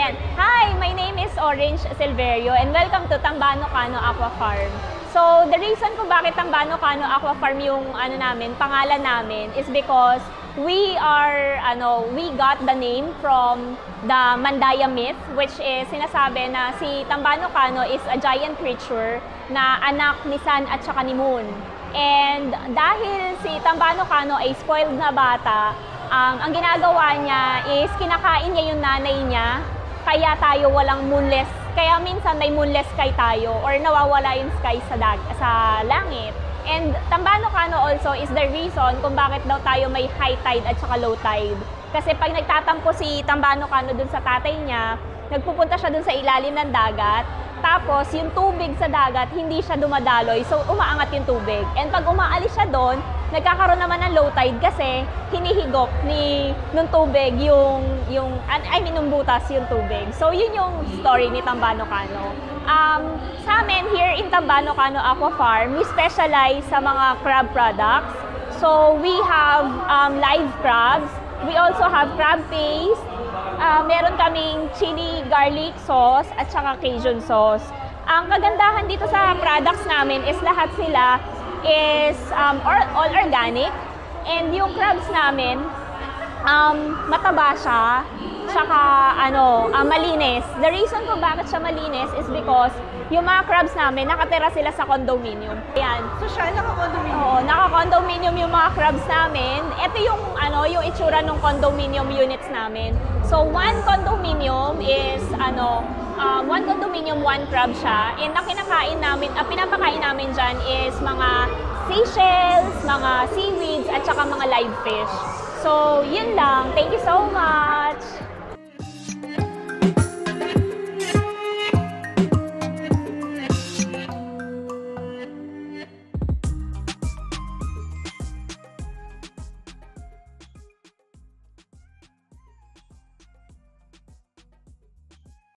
Ayan. Hi, my name is Orange Silverio and welcome to Tambano Cano Aqua Farm. So, the reason kung bakit Tambano Cano Aqua Farm yung pangalan namin is because we got the name from the Mandaya myth, which is sinasabi na si Tambano Cano is a giant creature na anak ni Sun at saka ni Moon. And dahil si Tambano Cano ay spoiled na bata, ang ginagawa niya is kinakain niya yung nanay niya, kaya tayo walang moonless, kaya minsan may moonless sky tayo or nawawala yung sky sa langit. And Tambano Cano also is the reason kung bakit daw tayo may high tide at saka low tide. Kasi pag nagtatampo si Tambano Cano dun sa tatay niya, nagpupunta siya dun sa ilalim ng dagat, tapos yung tubig sa dagat hindi siya dumadaloy, so umaangat yung tubig. And pag umaalis siya doon, nagkakaroon naman ng low tide kasi hinihigop nung tubig yung butas yung tubig. So yun yung story ni Tambano Cano. Sa amin here in Tambano Cano Aqua Farm, we specialize sa mga crab products. So we have live crabs. We also have crab paste. Meron kaming chili garlic sauce at saka Cajun sauce. Ang kagandahan dito sa products namin is lahat sila is all organic. And yung crabs namin, mataba siya, tsaka malinis. The reason kung bakit siya malinis is because yung mga crabs namin, nakatira sila sa condominium. Ayan. So siya, naka-condominium? Oo, naka-condominium yung mga crabs namin. Ito yung, yung itsura ng condominium units namin. So, one condominium is, one condominium, one crab siya. And ang kinakain namin, pinapakain namin dyan is mga seashells, mga seaweeds, at saka mga live fish. So, yun lang. Thank you so much!